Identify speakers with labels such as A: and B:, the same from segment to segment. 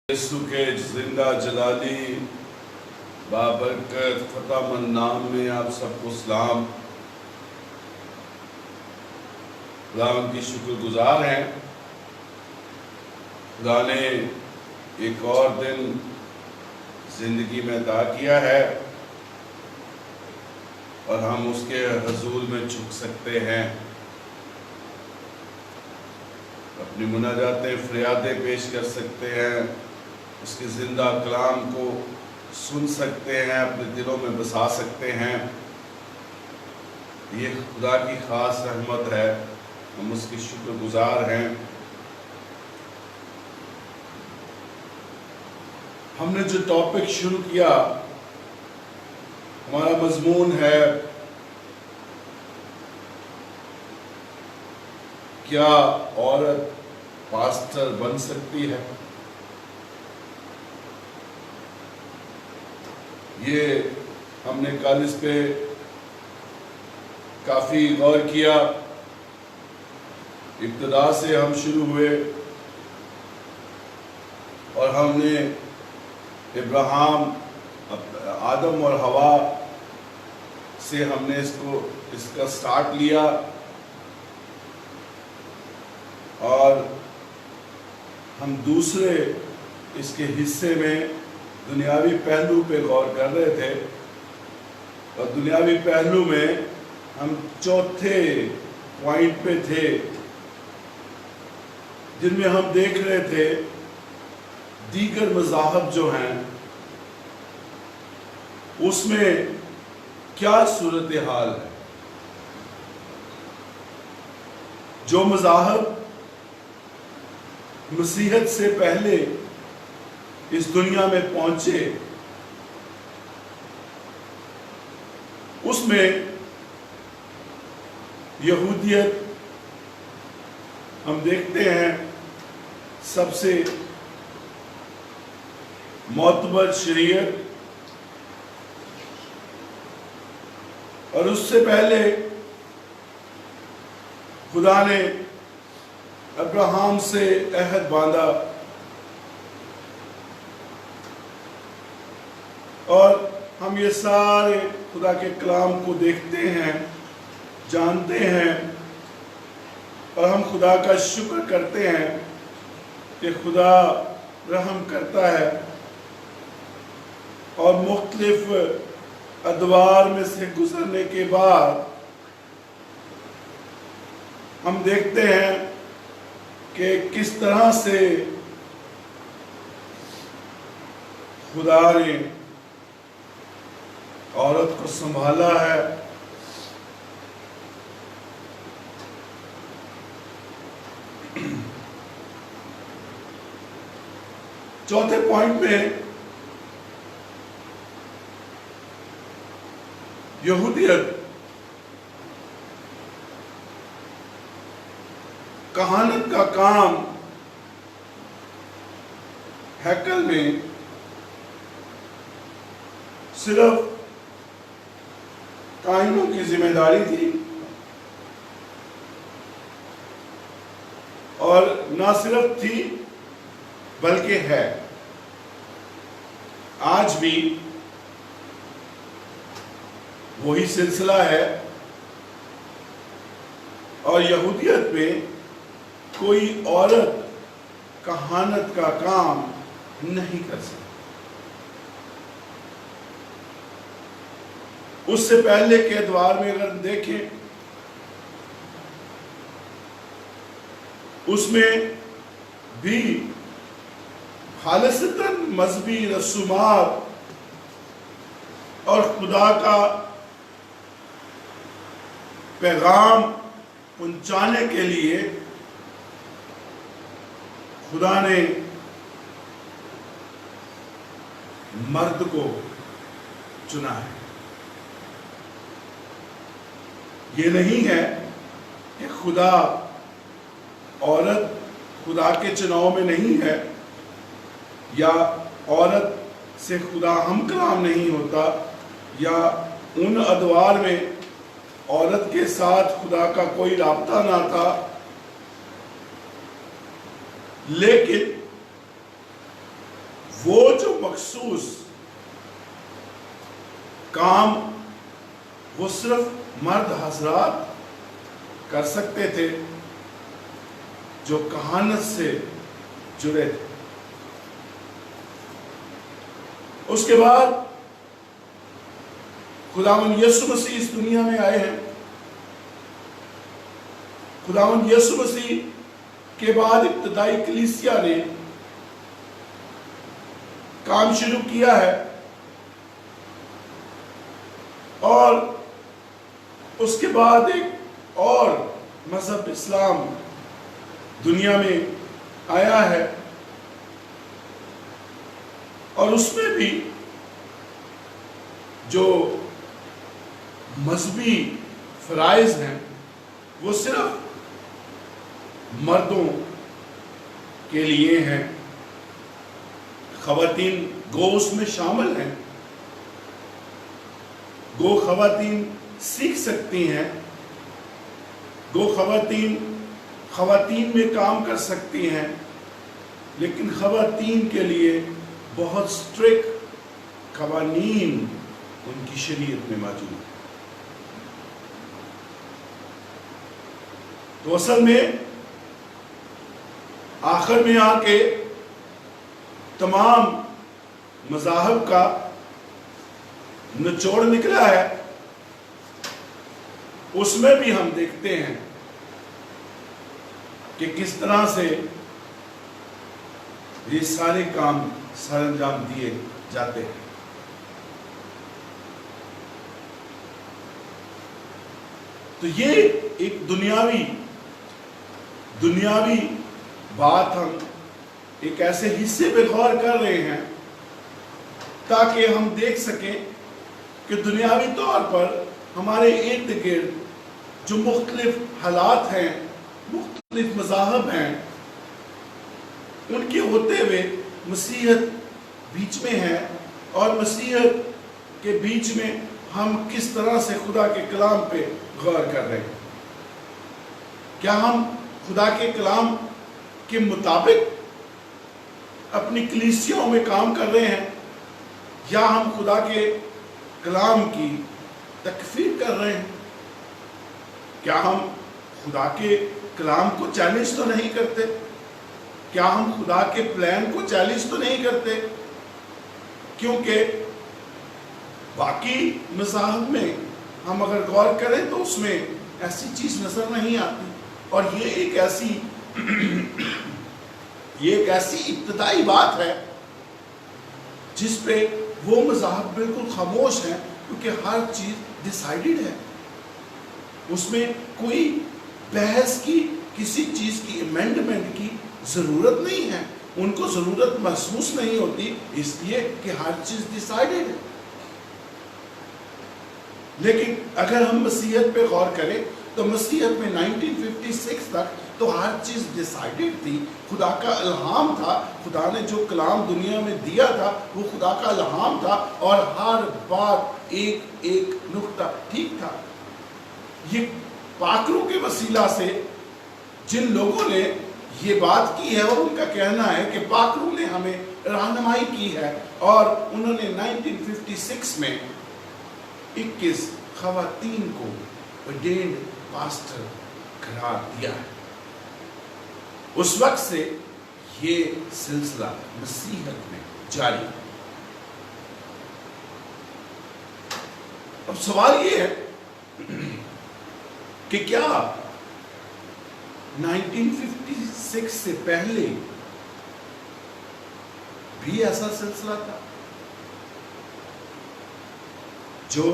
A: یسوع کے زندہ جلالی بابرکت فتح مند نام میں آپ سب کو سلام۔ خدا کی شکر گزار ہیں، خدا نے ایک اور دن زندگی میں عطا کیا ہے اور ہم اس کے حضور میں جھک سکتے ہیں، اپنی مناجاتیں فریادیں پیش کر سکتے ہیں، اس کے زندہ کلام کو سن سکتے ہیں، اپنے دلوں میں بسا سکتے ہیں۔ یہ خدا کی خاص رحمت ہے، ہم اس کی شکر گزار ہیں۔ ہم نے جو ٹاپک شروع کیا، ہمارا مضمون ہے کیا عورت پاسٹر بن سکتی ہے؟ یہ ہم نے کل اس پہ کافی غور کیا، ابتدا سے ہم شروع ہوئے اور ہم نے ابراہیم، آدم اور حوا سے ہم نے اس کا سٹارٹ لیا اور ہم دوسرے اس کے حصے میں دنیاوی پہلو پہ غور کر رہے تھے، اور دنیاوی پہلو میں ہم چوتھے پوائنٹ پہ تھے جن میں ہم دیکھ رہے تھے دیگر مذاہب جو ہیں اس میں کیا صورتحال ہے۔ جو مذاہب مسیحیت سے پہلے اس دنیا میں پہنچے، اس میں یہودیت ہم دیکھتے ہیں سب سے معتبر شریعت، اور اس سے پہلے خدا نے ابراہیم سے عہد باندھا، اور ہم یہ سارے خدا کے کلام کو دیکھتے ہیں، جانتے ہیں، اور ہم خدا کا شکر کرتے ہیں کہ خدا رحم کرتا ہے اور مختلف ادوار میں سے گزرنے کے بعد ہم دیکھتے ہیں کہ کس طرح سے خدا نے عورت کو سنبھالا ہے۔ چوتھے پوائنٹ میں یہودیت کہانت کا کام ہیکل میں صرف کاہنوں کی ذمہ داری تھی، اور نہ صرف تھی بلکہ ہے، آج بھی وہی سلسلہ ہے، اور یہودیت میں کوئی عورت کہانت کا کام نہیں کر سکتی۔ اس سے پہلے کے ادوار میں اگر دیکھیں، اس میں بھی خالصتاً مذہبی رسومات اور خدا کا پیغام پہنچانے کے لیے خدا نے مرد کو چنا ہے۔ یہ نہیں ہے کہ خدا عورت خدا کے چناؤ میں نہیں ہے، یا عورت سے خدا ہم کلام نہیں ہوتا، یا ان ادوار میں عورت کے ساتھ خدا کا کوئی رابطہ نہ تھا، لیکن وہ جو مخصوص کام وہ صرف مرد حضرات کر سکتے تھے جو کہانت سے جڑے تھے. اس کے بعد خداوند یسوع مسیح اس دنیا میں آئے ہیں. خداوند یسوع مسیح کے بعد ابتدائی کلیسیا نے کام شروع کیا ہے اور اس کے بعد ایک اور مذہب اسلام دنیا میں آیا ہے اور اس میں بھی جو مذہبی فرائض ہیں وہ صرف مردوں کے لیے ہیں. خواتین گو اس میں شامل ہیں. گو خواتین سیکھ سکتی ہیں. گو خواتین میں کام کر سکتی ہیں لیکن خواتین کے لیے بہت سٹرکٹ قوانین ان کی شریعت میں موجود ہیں. تو اصل میں آخر میں آ کے تمام مذاہب کا نچوڑ نکلا ہے. اس میں بھی ہم دیکھتے ہیں کہ کس طرح سے یہ سارے کام سر انجام دیے جاتے ہیں. تو یہ ایک دنیاوی بات ہم ایک ایسے حصے پہ غور کر رہے ہیں تاکہ ہم دیکھ سکیں کہ دنیاوی طور پر ہمارے ارد گرد جو مختلف حالات ہیں، مختلف مذاہب ہیں، ان کے ہوتے ہوئے مسیحیت بیچ میں ہے اور مسیحیت کے بیچ میں ہم کس طرح سے خدا کے کلام پہ غور کر رہے ہیں. کیا ہم خدا کے کلام کے مطابق اپنی کلیسیوں میں کام کر رہے ہیں یا ہم خدا کے کلام کی تکفیر کر رہے ہیں؟ کیا ہم خدا کے کلام کو چیلنج تو نہیں کرتے؟ کیا ہم خدا کے پلان کو چیلنج تو نہیں کرتے؟ کیونکہ باقی مذاہب میں ہم اگر غور کریں تو اس میں ایسی چیز نظر نہیں آتی اور یہ ایک ایسی ابتدائی بات ہے جس پہ وہ مذاہب بالکل خاموش ہیں کیونکہ ہر چیز ڈیسائیڈڈ ہے. اس میں کوئی بحث کی، کسی چیز کی امینڈمنٹ کی ضرورت نہیں ہے. ان کو ضرورت محسوس نہیں ہوتی اس لیے کہ ہر چیز ڈیسائیڈڈ ہے. لیکن اگر ہم مسیحیت پہ غور کریں تو مسیحیت میں 1956 تک تو ہر چیز ڈیسائیڈڈ تھی. خدا کا الہام تھا. خدا نے جو کلام دنیا میں دیا تھا وہ خدا کا الہام تھا اور ہر بات ایک نقطہ ٹھیک تھا. یہ پاکروں کے وسیلہ سے جن لوگوں نے یہ بات کی ہے اور ان کا کہنا ہے کہ پاکروں نے ہمیں رہنمائی کی ہے اور انہوں نے 1956 میں 21 خواتین کو ordained پاسٹر قرار دیا ہے. اس وقت سے یہ سلسلہ مسیحیت میں جاری ہے. اب سوال یہ ہے کہ کیا 1956 سے پہلے بھی ایسا سلسلہ تھا؟ جو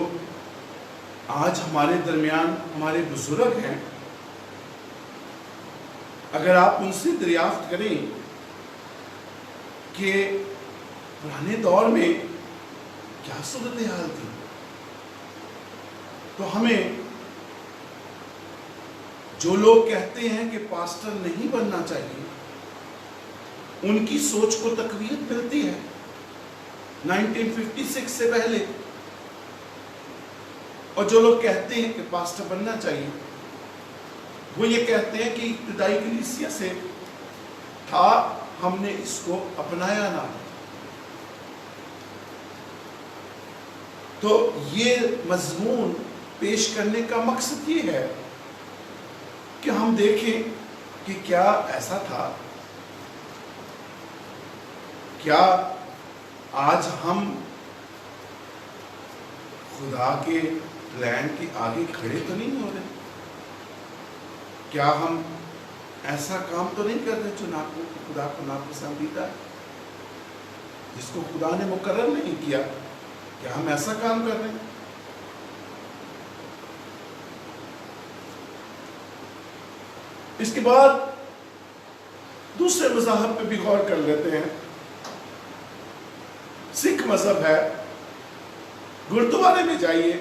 A: آج ہمارے درمیان ہمارے بزرگ ہیں، اگر آپ ان سے دریافت کریں کہ پرانے دور میں کیا صورتحال تھی تو ہمیں جو لوگ کہتے ہیں کہ پاسٹر نہیں بننا چاہیے ان کی سوچ کو تقویت ملتی ہے 1956 سے پہلے، اور جو لوگ کہتے ہیں کہ پاسٹر بننا چاہیے وہ یہ کہتے ہیں کہ ابتدائی کلیسیا سے تھا، ہم نے اس کو اپنایا نہ. تو یہ مضمون پیش کرنے کا مقصد یہ ہے کہ ہم دیکھیں کہ کیا ایسا تھا، کیا آج ہم خدا کے پلان کے آگے کھڑے تو نہیں ہو رہے؟ کیا ہم ایسا کام تو نہیں کر رہے جو خدا کو ناپسندیدہ ہے، جس کو خدا نے مقرر نہیں کیا؟ کیا ہم ایسا کام کر رہے ہیں؟ اس کے بعد دوسرے مذاہب پہ بھی غور کر لیتے ہیں۔ سکھ مذہب ہے، گردوارے میں جائیے،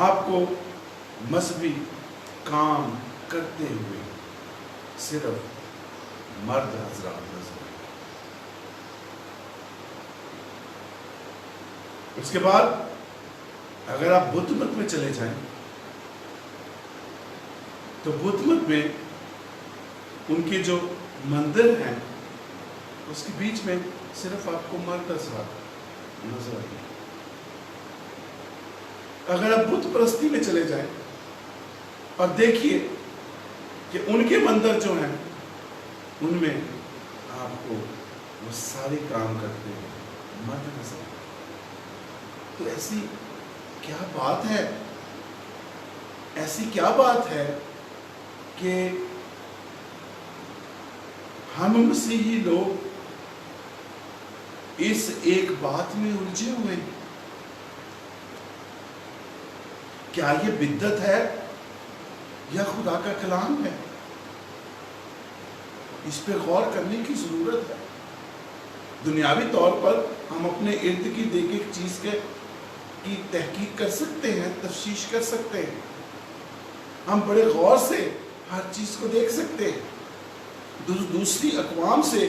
A: آپ کو مذہبی کام کرتے ہوئے صرف مرد حضرات نظر۔ اس کے بعد اگر آپ بدھ مت میں چلے جائیں تو بدھ مت میں ان کے جو مندر ہیں اس کے بیچ میں صرف آپ کو مرد حضرات نظر آئیں گے۔ اگر آپ بت پرستی میں چلے جائیں اور دیکھیے کہ ان کے مندر جو ہیں ان میں آپ کو وہ سارے کام کرتے ہیں مرد نظر آئیں گے۔ تو ایسی کیا بات ہے، ایسی کیا بات ہے کہ ہم مسیحی لوگ اس ایک بات میں الجھے ہوئے ہیں؟ کیا یہ بدعت ہے یا خدا کا کلام ہے؟ اس پہ غور کرنے کی ضرورت ہے۔ دنیاوی طور پر ہم اپنے ارد گرد ایک ایک چیز کی تحقیق کر سکتے ہیں، تفتیش کر سکتے ہیں، ہم بڑے غور سے ہر چیز کو دیکھ سکتے ہیں، دوسری اقوام سے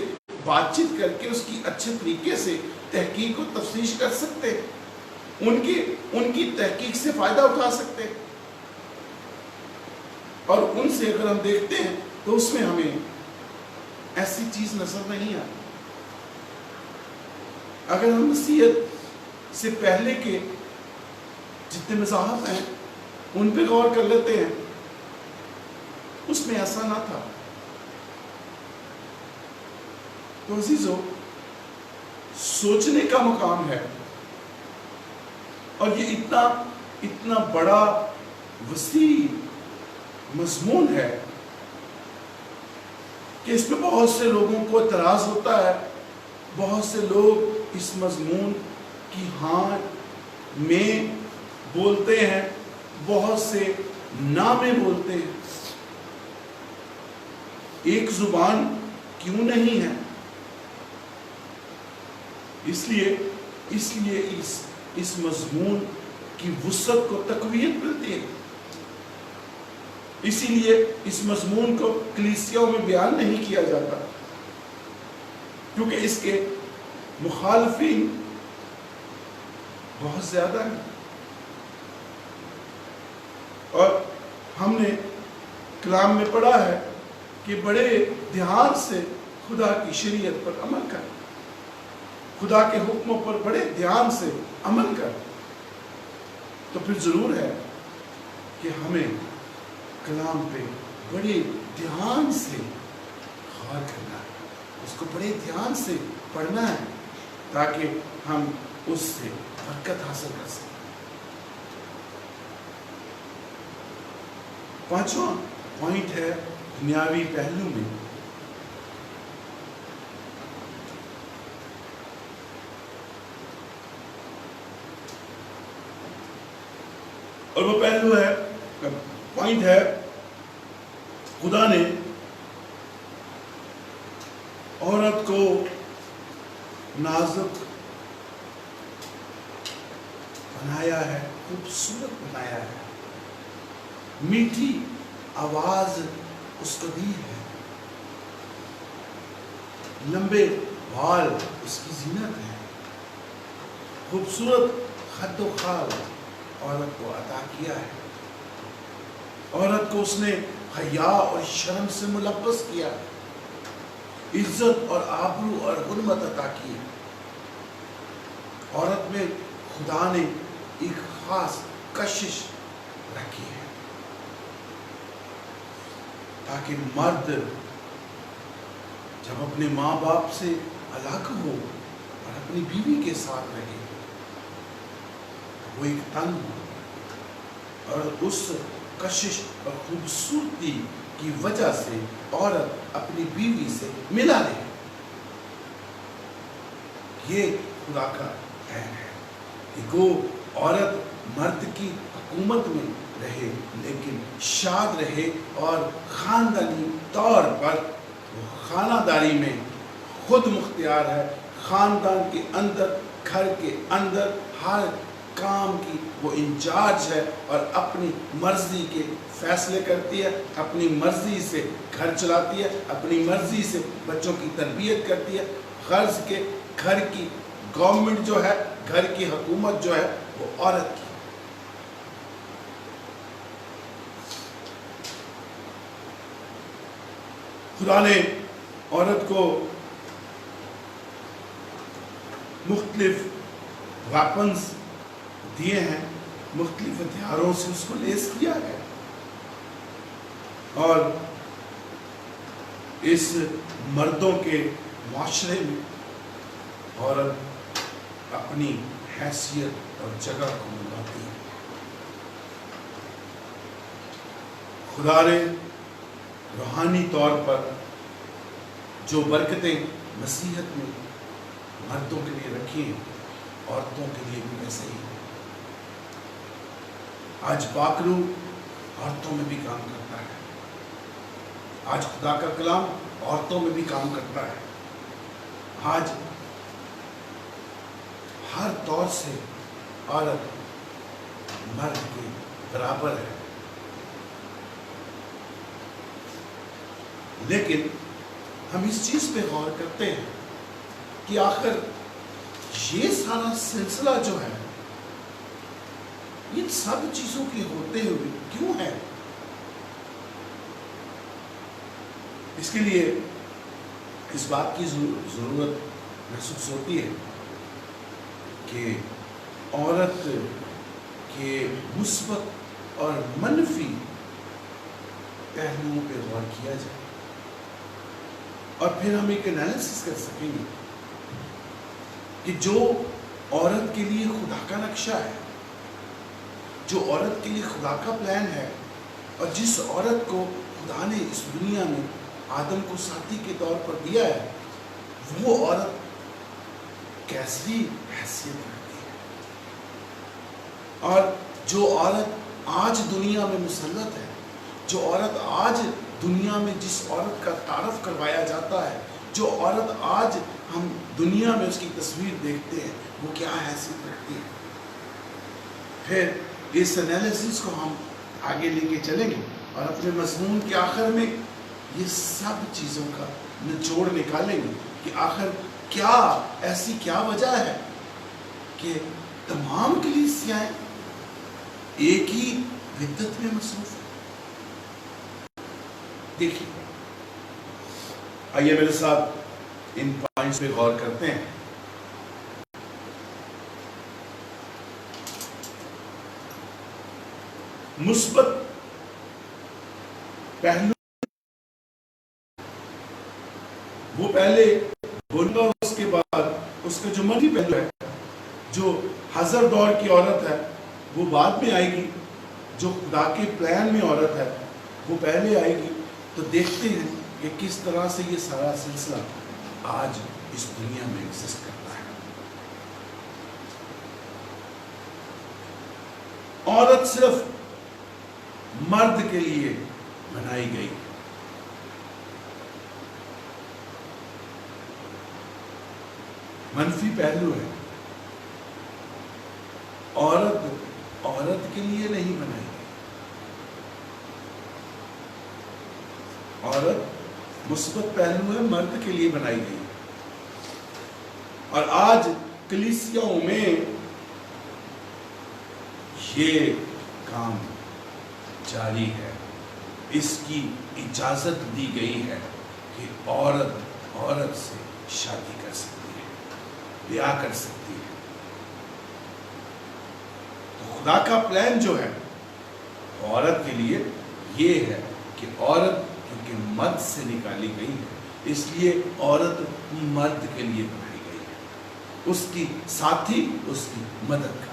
A: بات چیت کر کے اس کی اچھے طریقے سے تحقیق و تفتیش کر سکتے ہیں، ان کی تحقیق سے فائدہ اٹھا سکتے ہیں، اور ان سے اگر ہم دیکھتے ہیں تو اس میں ہمیں ایسی چیز نظر نہیں آتی۔ اگر ہم مسیحیت سے پہلے کے جتنے مذاہب ہیں ان پہ غور کر لیتے ہیں، اس میں ایسا نہ تھا۔ تو عزیزو، سوچنے کا مقام ہے، اور یہ اتنا بڑا وسیع مضمون ہے کہ اس پہ بہت سے لوگوں کو اعتراض ہوتا ہے، بہت سے لوگ اس مضمون کی ہاں میں بولتے ہیں، بہت سے نہ میں بولتے ہیں۔ ایک زبان کیوں نہیں ہے؟ اس لیے اس مضمون کی وسعت کو تقویت ملتی ہے، اسی لیے اس مضمون کو کلیسیاؤں میں بیان نہیں کیا جاتا، کیونکہ اس کے مخالفین بہت زیادہ ہیں۔ اور ہم نے کلام میں پڑھا ہے کہ بڑے دھیان سے خدا کی شریعت پر عمل کر، خدا کے حکموں پر بڑے دھیان سے عمل کر۔ تو پھر ضرور ہے کہ ہمیں کلام پہ بڑے دھیان سے غور کرنا ہے، اس کو بڑے دھیان سے پڑھنا ہے، تاکہ ہم اس سے برکت حاصل کر سکیں۔ پانچواں پوائنٹ ہے دنیاوی پہلو میں۔ اور وہ پہلو ہے، پوائنٹ ہے، خدا نے عورت کو نازک بنایا ہے، خوبصورت بنایا ہے، میٹھی آواز اس کو دی ہے، لمبے بال اس کی زینت ہے، خوبصورت خد و خال عورت کو عطا کیا ہے، عورت کو اس نے حیا اور شرم سے ملبس کیا ہے، عزت اور آبرو اور حرمت عطا کی ہے، عورت میں خدا نے ایک خاص کشش رکھی ہے تاکہ مرد جب اپنے ماں باپ سے الگ ہو اور اپنی بیوی کے ساتھ رہے وہ ایک تن ہو، اور اس کشش اور خوبصورتی کی وجہ سے عورت اپنی بیوی سے ملا رہے. یہ خدا کا عین ہے کہ وہ عورت مرد کی حکومت میں رہے لیکن شاد رہے اور خاندانی طور پر وہ خانہ داری میں خود مختار ہے. خاندان کے اندر، گھر کے اندر ہر کام کی وہ انچارج ہے اور اپنی مرضی کے فیصلے کرتی ہے، اپنی مرضی سے گھر چلاتی ہے، اپنی مرضی سے بچوں کی تربیت کرتی ہے. غرض کے گھر کی گورنمنٹ جو ہے، گھر کی حکومت جو ہے وہ عورت کی. خدا نے عورت کو مختلف ویپنز دیے ہیں، مختلف ہتھیاروں سے اس کو لیس کیا ہے، اور اس مردوں کے معاشرے میں عورت اپنی حیثیت اور جگہ کو نبھاتی ہے. خدا نے روحانی طور پر جو برکتیں مسیحیت میں مردوں کے لیے رکھی ہیں، عورتوں کے لیے بھی ویسے ہی. آج باکرو عورتوں میں بھی کام کرتا ہے. آج خدا کا کلام عورتوں میں بھی کام کرتا ہے. آج ہر طور سے عورت مرد کے برابر ہے. لیکن ہم اس چیز پہ غور کرتے ہیں کہ آخر یہ سارا سلسلہ جو ہے ان سب چیزوں کے ہوتے ہوئے کیوں ہے؟ اس کے لیے اس بات کی ضرورت محسوس ہوتی ہے کہ عورت کے مثبت اور منفی پہلوؤں پہ غور کیا جائے اور پھر ہم ایک انالیسس کر سکیں گے کہ جو عورت کے لیے خدا کا نقشہ ہے، جو عورت کے لیے خدا کا پلان ہے، اور جس عورت کو خدا نے اس دنیا میں آدم کو ساتھی کے طور پر دیا ہے، وہ عورت کیسی حیثیت رکھتی ہے. اور جو عورت آج دنیا میں مسلط ہے، جو عورت آج دنیا میں جس عورت کا تعارف کروایا جاتا ہے، جو عورت آج ہم دنیا میں اس کی تصویر دیکھتے ہیں، وہ کیا حیثیت رکھتی ہے. پھر اس انالیسس کو ہم آگے لے کے چلیں گے اور اپنے مضمون کے آخر میں یہ سب چیزوں کا نچوڑ نکالیں گے کہ آخر کیا ایسی کیا وجہ ہے کہ تمام کلیسیاں ایک ہی بدعت میں مصروف ہیں. دیکھیے، آئیے میرے ساتھ ان پوائنٹس پہ غور کرتے ہیں. مثبت پہلو وہ پہلے بولوں گا، اس کے بعد اس کا جو منفی پہلو ہے، جو حضر دور کی عورت ہے وہ بعد میں آئے گی، جو خدا کے پلان میں عورت ہے وہ پہلے آئے گی. تو دیکھتے ہیں کہ کس طرح سے یہ سارا سلسلہ آج اس دنیا میں ایگزسٹ کرتا ہے. عورت صرف مرد کے لیے بنائی گئی. منفی پہلو ہے، عورت کے لیے نہیں بنائی گئی. عورت مثبت پہلو ہے، مرد کے لیے بنائی گئی. اور آج کلیسیاؤں میں یہ کام جاری ہے. اس کی اجازت دی گئی ہے کہ عورت سے شادی کر سکتی ہے، بیاہ کر سکتی ہے. خدا کا پلان جو ہے عورت کے لیے یہ ہے کہ عورت کیونکہ مرد سے نکالی گئی ہے، اس لیے عورت مرد کے لیے بنائی گئی ہے، اس کی ساتھی، اس کی مددگار۔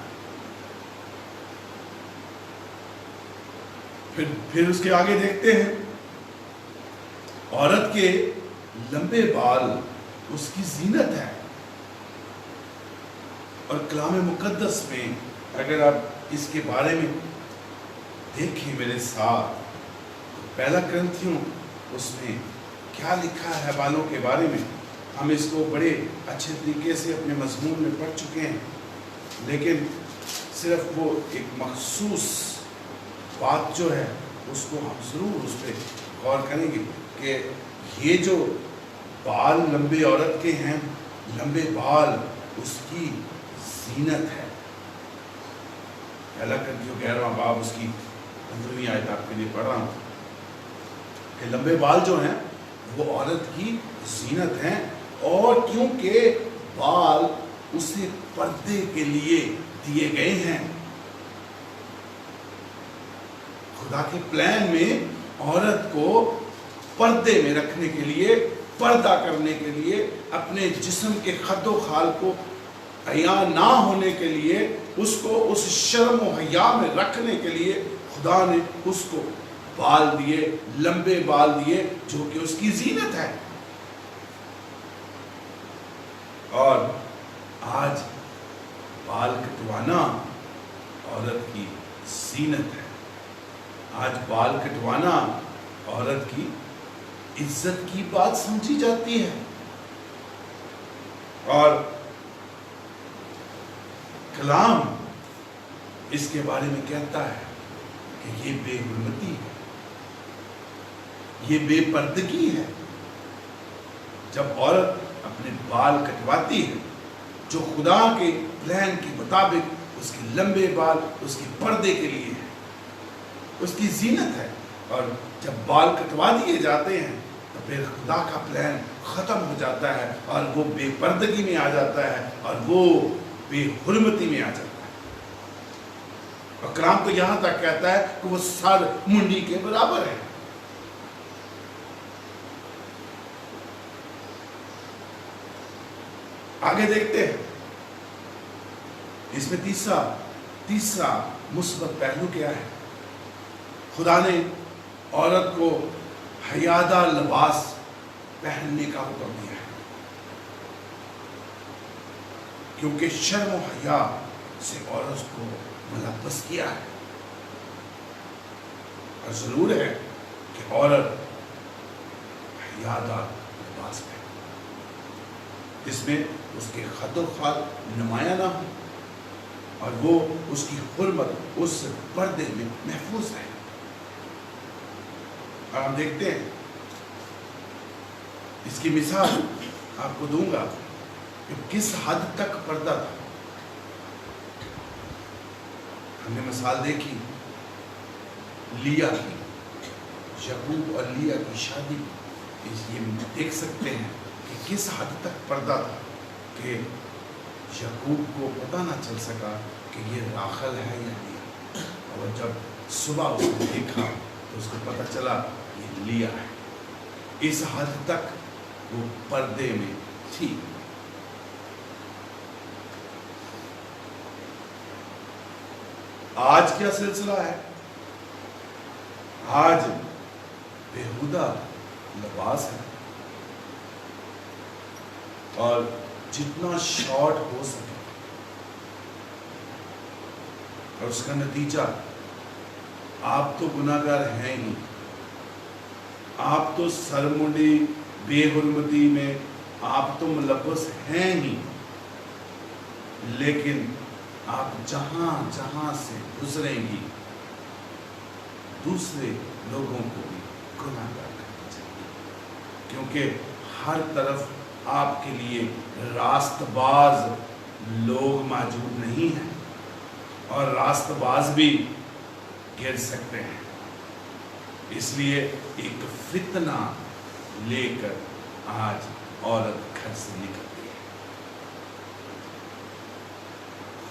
A: پھر اس کے آگے دیکھتے ہیں، عورت کے لمبے بال اس کی زینت ہے۔ اور کلام مقدس میں اگر آپ اس کے بارے میں دیکھیں میرے ساتھ، پہلا کرنتھیوں اس میں کیا لکھا ہے بالوں کے بارے میں، ہم اس کو بڑے اچھے طریقے سے اپنے مضمون میں پڑھ چکے ہیں، لیکن صرف وہ ایک مخصوص بات جو ہے اس کو ہم ضرور اس پہ غور کریں گے کہ یہ جو بال لمبے عورت کے ہیں، لمبے بال اس کی زینت ہے۔ پہلا کرنتھیوں 11واں باب اس کی 15ویں آیت آپ کے لیے پڑھ رہا ہوں کہ لمبے بال جو ہیں وہ عورت کی زینت ہیں، اور کیونکہ بال اسے پردے کے لیے دیے گئے ہیں۔ خدا کے پلان میں عورت کو پردے میں رکھنے کے لیے، پردہ کرنے کے لیے، اپنے جسم کے خد و خال کو عیاں نہ ہونے کے لیے، اس کو اس شرم و حیا میں رکھنے کے لیے خدا نے اس کو بال دیے، لمبے بال دیے جو کہ اس کی زینت ہے۔ اور آج بال کٹوانا عورت کی زینت ہے، آج بال کٹوانا عورت کی عزت کی بات سمجھی جاتی ہے۔ اور کلام اس کے بارے میں کہتا ہے کہ یہ بے حرمتی ہے، یہ بے پردگی ہے۔ جب عورت اپنے بال کٹواتی ہے جو خدا کے پلان کے مطابق اس کے لمبے بال اس کے پردے کے لیے ہے، اس کی زینت ہے، اور جب بال کٹوا دیے جاتے ہیں تو پھر خدا کا پلان ختم ہو جاتا ہے، اور وہ بے پردگی میں آ جاتا ہے، اور وہ بے حرمتی میں آ جاتا ہے۔ اور کلام تو یہاں تک کہتا ہے کہ وہ سر منڈی کے برابر ہے۔ آگے دیکھتے ہیں، اس میں تیسرا مثبت پہلو کیا ہے؟ خدا نے عورت کو حیادہ لباس پہننے کا حکم دیا ہے، کیونکہ شرم و حیا سے عورت کو ملبس کیا ہے۔ اور ضرور ہے کہ عورت حیادہ لباس پہنے، جس میں اس کے خد و خال نمایاں نہ ہو، اور وہ اس کی حرمت اس پردے میں محفوظ رہے۔ اور ہم دیکھتے ہیں، اس کی مثال آپ کو دوں گا کہ کس حد تک پردہ تھا۔ ہم نے مثال دیکھی لیا کی، یعقوب اور لیا کی شادی، یہ دیکھ سکتے ہیں کہ کس حد تک پردہ تھا کہ یعقوب کو پتہ نہ چل سکا کہ یہ راحل ہے یا لیا، اور جب صبح اس نے دیکھا تو اس کو پتہ چلا یہ لیا ہے۔ اس حد تک وہ پردے میں تھی۔ آج کیا سلسلہ ہے؟ آج بےہودہ لباس ہے، اور جتنا شارٹ ہو سکے، اور اس کا نتیجہ آپ تو گناہگار ہیں ہی، آپ تو سرمنڈی بے حرمتی میں آپ تو ملبس ہیں ہی، لیکن آپ جہاں جہاں سے گزریں گی دوسرے لوگوں کو بھی گناہگار کرنا چاہیے، کیونکہ ہر طرف آپ کے لیے راست باز لوگ موجود نہیں ہیں، اور راست باز بھی گر سکتے ہیں۔ اس لیے ایک فتنہ لے کر آج عورت گھر سے نکلتی ہے۔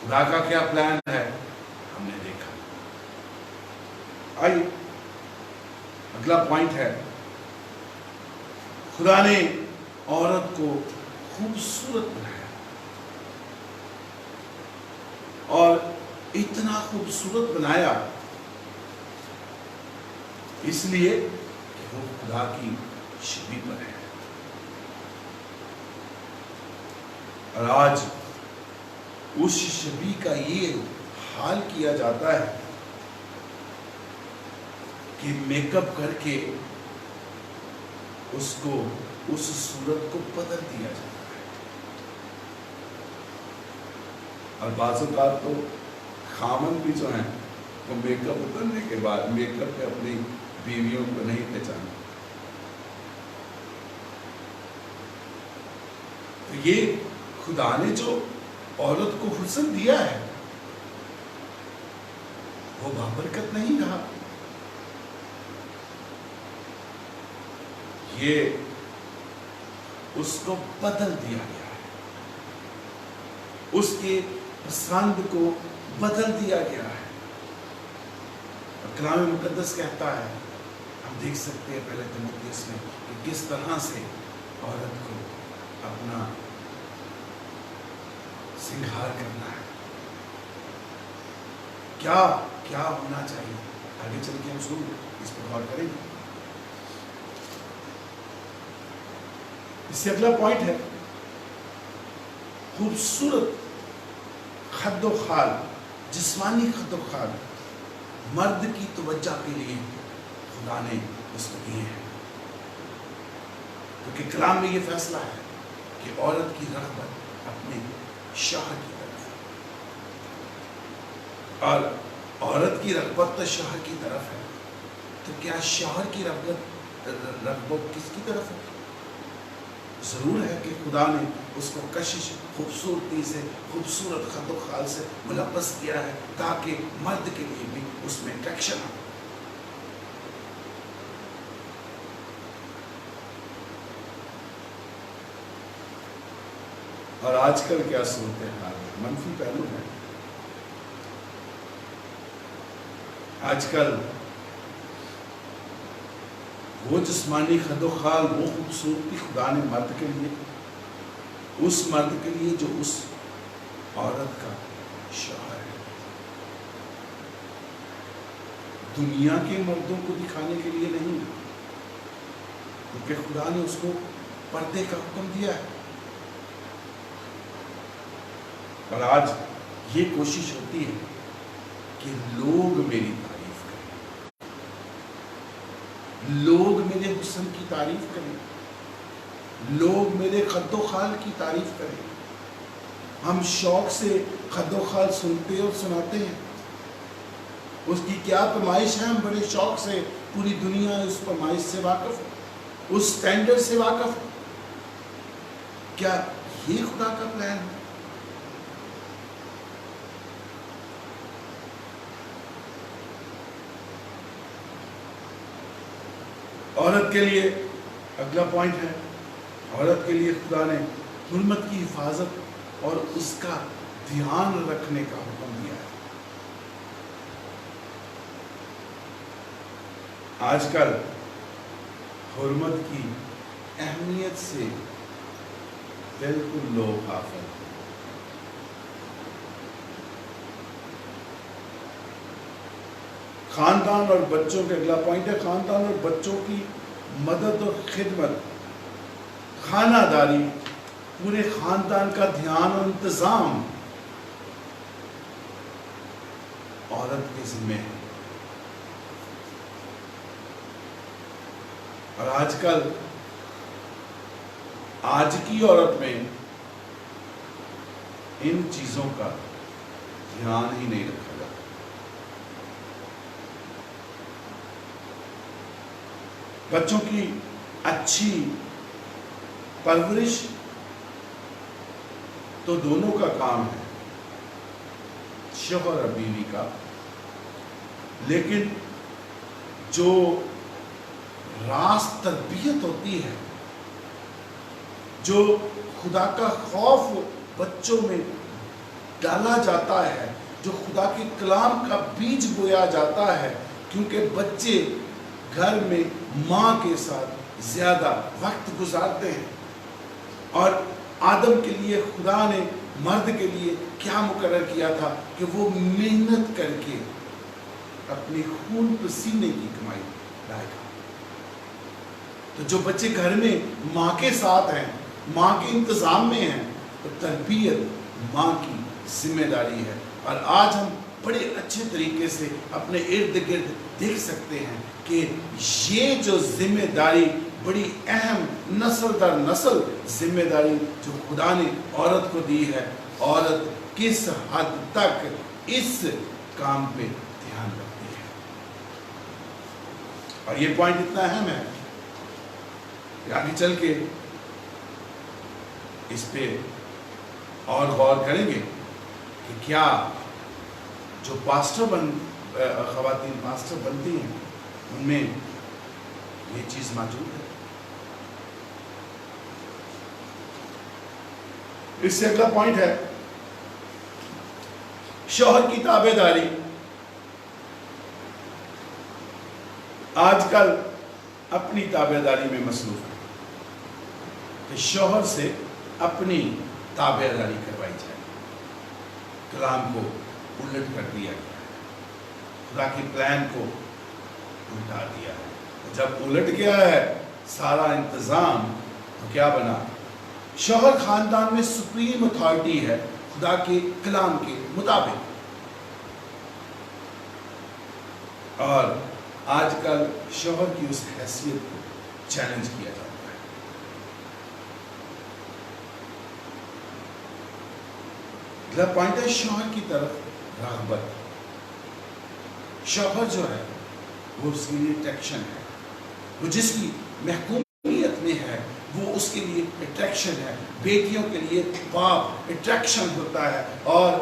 A: خدا کا کیا پلان ہے؟ اگلا پوائنٹ ہے، خدا نے عورت کو خوبصورت بنایا، اور اتنا خوبصورت بنایا اس لیے کہ وہ خدا کی شبیہ پر ہے۔ اور آج اس شبیہ کا یہ حال کیا جاتا ہے کہ میک اپ کر کے اس کو، اس صورت کو بدل دیا جاتا ہے۔ اور بعض اوقات تو خامن بھی جو ہیں وہ میک اپ اترنے کے بعد میک اپ پہ اپنی بیویوں کو نہیں پہچانا۔ تو یہ خدا نے جو عورت کو حسن دیا ہے وہ بابرکت نہیں رہا، یہ اس کو بدل دیا گیا ہے، اس کے پسند کو بدل دیا گیا ہے۔ کلام مقدس کہتا ہے، ہم دیکھ سکتے ہیں پہلے تیموتھیوس میں کہ کس طرح سے عورت کو اپنا سنگھار کرنا ہے، کیا ہونا چاہیے۔ آگے چل کے ہم ضرور اس پر غور کریں گے۔ اس سے اگلا پوائنٹ ہے خوبصورت خد و خال، جسمانی خد و خال مرد کی توجہ کے لیے خدا نے اس کو دیے ہیں، کیونکہ کلام میں یہ فیصلہ ہے کہ عورت کی رغبت اپنے شوہر کی طرف ہے، اور عورت کی رغبت تو شوہر کی طرف ہے، تو کیا شوہر کی رغبت کس کی طرف ہے؟ ضرور ہے کہ خدا نے اس کو کشش، خوبصورتی سے، خوبصورت خد و خال سے ملبس کیا ہے تاکہ مرد کے لیے بھی اس میں اٹریکشن ہو۔ اور آج کل کیا صورتحال ہے، منفی پہلو ہے۔ آج کل وہ جسمانی خد و خال، وہ خوبصورتی خدا نے مرد کے لیے، اس مرد کے لیے جو اس عورت کا شوہر ہے، دنیا کے مردوں کو دکھانے کے لیے نہیں، کیونکہ خدا نے اس کو پردے کا حکم دیا ہے۔ اور آج یہ کوشش ہوتی ہے کہ لوگ میری تعریف کریں، لوگ میرے حسن کی تعریف کریں، لوگ میرے خد و خال کی تعریف کریں۔ ہم شوق سے خد و خال سنتے اور سناتے ہیں، اس کی کیا پیمائش ہے، ہم بڑے شوق سے، پوری دنیا اس پیمائش سے واقف ہے، اس سٹینڈرڈ سے واقف ہے۔ کیا یہ خدا کا پلان ہے؟ عورت کے لیے اگلا پوائنٹ ہے، عورت کے لیے خدا نے حرمت کی حفاظت اور اس کا دھیان رکھنے کا حکم دیا ہے۔ آج کل حرمت کی اہمیت سے بالکل لوگ غافل ہیں۔ خاندان اور بچوں کے اگلا پوائنٹ ہے، خاندان اور بچوں کی مدد اور خدمت، خانہ داری، پورے خاندان کا دھیان اور انتظام عورت کے ذمہ ہے۔ اور آج کل آج کی عورت میں ان چیزوں کا دھیان ہی نہیں رکھا جاتا۔ بچوں کی اچھی پرورش تو دونوں کا کام ہے، شوہر اور بیوی کا، لیکن جو راست تربیت ہوتی ہے، جو خدا کا خوف بچوں میں ڈالا جاتا ہے، جو خدا کے کلام کا بیج بویا جاتا ہے، کیونکہ بچے گھر میں ماں کے ساتھ زیادہ وقت گزارتے ہیں. اور آدم کے لیے خدا نے مرد کے لیے کیا مقرر کیا تھا کہ وہ محنت کر کے اپنی خون پسینے کی کمائی لائے گا. تو جو بچے گھر میں ماں کے ساتھ ہیں، ماں کے انتظام میں ہیں، تو تربیت ماں کی ذمہ داری ہے. اور آج ہم بڑے اچھے طریقے سے اپنے ارد گرد دیکھ سکتے ہیں کہ یہ جو ذمہ داری بڑی اہم نسل در نسل ذمہ داری جو خدا نے عورت کو دی ہے، عورت کس حد تک اس کام پہ دھیان رکھتی ہے. اور یہ پوائنٹ اتنا اہم ہے کہ آگے چل کے اس پہ اور غور کریں گے کہ کیا جو خواتین پاسٹر بنتی ہیں ان میں یہ چیز موجود ہے. اس سے اگلا پوائنٹ ہے شوہر کی تابع داری. آج کل اپنی تابع داری میں مصروف ہے کہ شوہر سے اپنی تابع داری کروائی جائے. کلام کو الٹ کر دیا گیا ہے، خدا کے پلان کو الٹا دیا ہے. جب الٹ گیا ہے سارا انتظام تو کیا بنا؟ شوہر خاندان میں سپریم اتھارٹی ہے خدا کے کلام کے مطابق. اور آج کل شوہر کی اس حیثیت کو چیلنج کیا جاتا ہے. اگلا پوائنٹ ہے شوہر کی طرف رغبت. شوہر جو ہے وہ اس کے لیے اٹریکشن ہے، وہ جس کی محکومیت میں ہے وہ اس کے لیے اٹریکشن ہے. بیٹیوں کے لیے باپ اٹریکشن ہوتا ہے، اور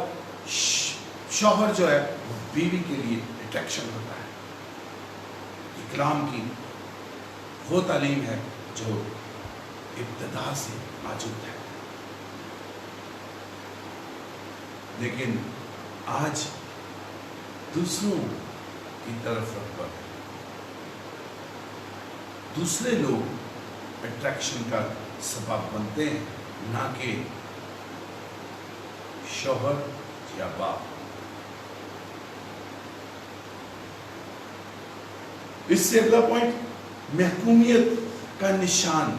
A: شوہر جو ہے وہ بیوی کے لیے اٹریکشن ہوتا ہے. یہ کلام کی وہ تعلیم ہے جو ابتدا سے موجود ہے. لیکن آج دوسروں کی طرف رغبت ہے. دوسرے لوگ اٹریکشن کا سبب بنتے ہیں، نہ کہ شوہر یا باپ. اس سے اگلا پوائنٹ محکومیت کا نشان.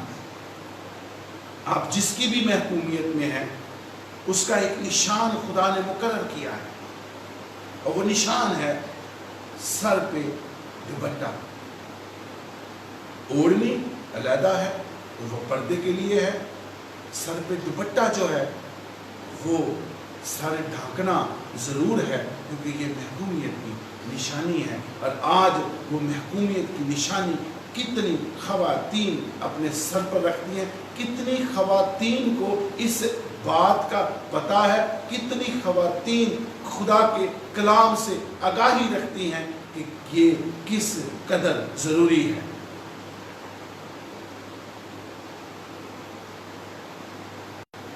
A: آپ جس کی بھی محکومیت میں ہیں اس کا ایک نشان خدا نے مقرر کیا ہے، اور وہ نشان ہے سر پہ دوپٹہ. اوڑھنی علیحدہ ہے، وہ پردے کے لیے ہے. سر پہ دوپٹہ جو ہے وہ سر ڈھانکنا ضرور ہے، کیونکہ یہ محکومیت کی نشانی ہے. اور آج وہ محکومیت کی نشانی کتنی خواتین اپنے سر پر رکھتی ہیں، کتنی خواتین کو اس بات کا پتہ ہے، کتنی خواتین خدا کے کلام سے آگاہی رکھتی ہیں کہ یہ کس قدر ضروری ہے.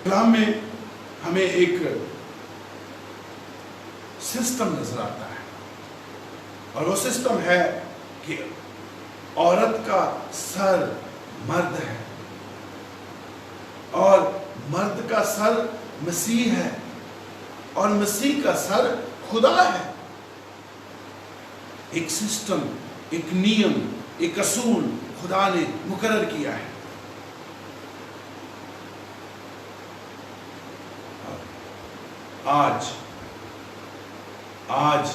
A: کلام میں ہمیں ایک سسٹم نظر آتا ہے، اور وہ سسٹم ہے کہ عورت کا سر مرد ہے، اور مرد کا سر مسیح ہے، اور مسیح کا سر خدا ہے. ایک سسٹم، ایک نیم، ایک اصول خدا نے مقرر کیا ہے. آج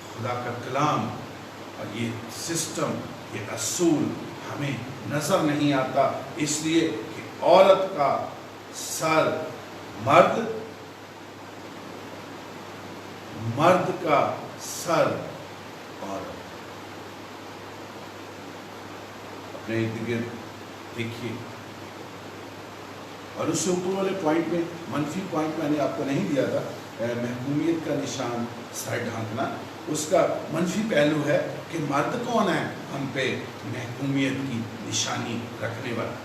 A: خدا کا کلام اور یہ سسٹم، یہ اصول ہمیں نظر نہیں آتا، اس لیے کہ عورت کا سر مرد، مرد کا سر عورت. اپنے ارد گرد دیکھیے. اور اس سے اوپر والے پوائنٹ میں منفی پوائنٹ میں نے آپ کو نہیں دیا تھا، محکومیت کا نشان سر ڈھانکنا. اس کا منفی پہلو ہے کہ مرد کون ہے ہم پہ محکومیت کی نشانی رکھنے والا.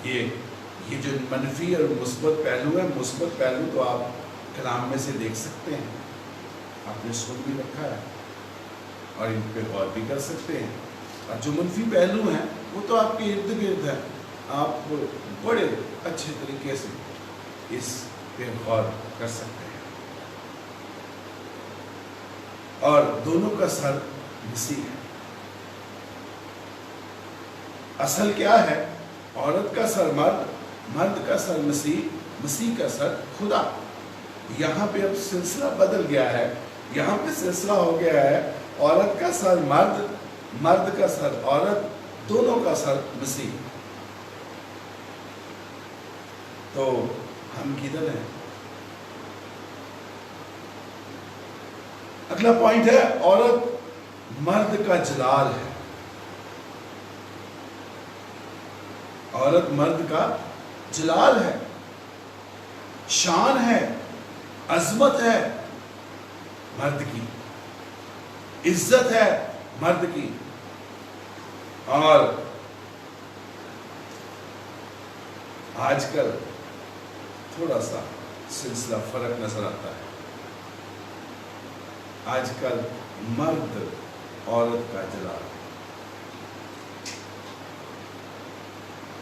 A: یہ جو منفی اور مثبت پہلو ہے، مثبت پہلو تو آپ کلام میں سے دیکھ سکتے ہیں آپ نے سن بھی رکھا ہے اور ان پہ غور بھی کر سکتے ہیں، اور جو منفی پہلو ہیں وہ تو آپ کے ارد گرد ہیں، آپ بڑے اچھے طریقے سے اس پہ غور کر سکتے ہیں۔ اور دونوں کا سر مسیح ہے۔ اصل کیا ہے؟ عورت کا سر مرد، مرد کا سر مسیح، مسیح کا سر خدا۔ یہاں پہ اب سلسلہ بدل گیا ہے، یہاں پہ سلسلہ ہو گیا ہے عورت کا سر مرد، مرد کا سر عورت، دونوں کا سر مسیح۔ تو ہم کدھر ہیں؟ اگلا پوائنٹ ہے عورت مرد کا جلال ہے۔ عورت مرد کا جلال ہے، شان ہے، عظمت ہے مرد کی، عزت ہے مرد کی۔ اور آج کل تھوڑا سا سلسلہ فرق نظر آتا ہے۔ آج کل مرد عورت کا جلال،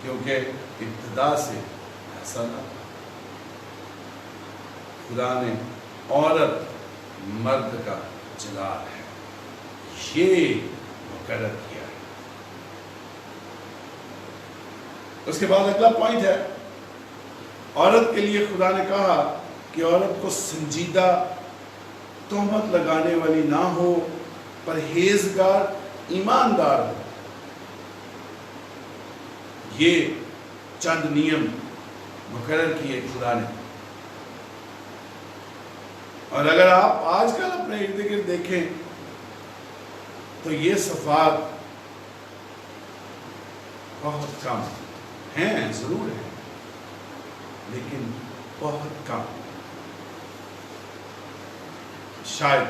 A: کیونکہ ابتدا سے ایسا نہ تھا۔ خدا نے عورت مرد کا جلال ہے یہ مقرر کیا ہے۔ اس کے بعد اگلا پوائنٹ ہے عورت کے لیے خدا نے کہا کہ عورت کو سنجیدہ، تہمت لگانے والی نہ ہو، پرہیزگار، ایماندار ہو۔ یہ چند نیم مقرر کیے خدا نے۔ اور اگر آپ آج کل اپنے ارد گرد دیکھیں تو یہ صفات بہت کم ہیں، ضرور ہیں لیکن بہت کم۔ شاید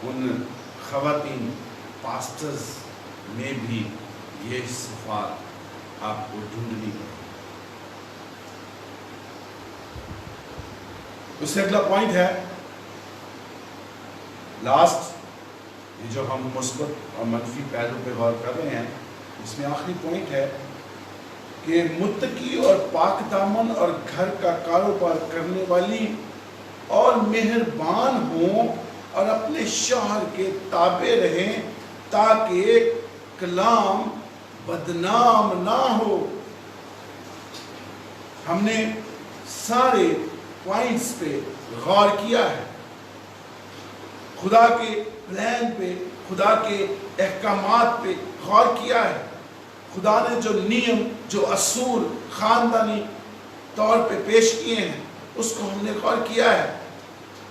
A: ان خواتین پاسٹرز میں بھی یہ صفات آپ کو ڈھونڈنی ہے۔ اس سے اگلا پوائنٹ ہے لاسٹ، یہ جو ہم مثبت اور منفی پہلو پہ غور کر رہے ہیں، اس میں آخری پوائنٹ ہے کہ متقی اور پاک دامن اور گھر کا کاروبار کرنے والی اور مہربان ہوں اور اپنے شوہر کے تابع رہیں تاکہ کلام بدنام نہ ہو۔ ہم نے سارے پوائنٹس پہ غور کیا ہے، خدا کے پلان پہ، خدا کے احکامات پہ غور کیا ہے، خدا نے جو نیم، جو اصول خاندانی طور پہ پیش کیے ہیں اس کو ہم نے غور کیا ہے۔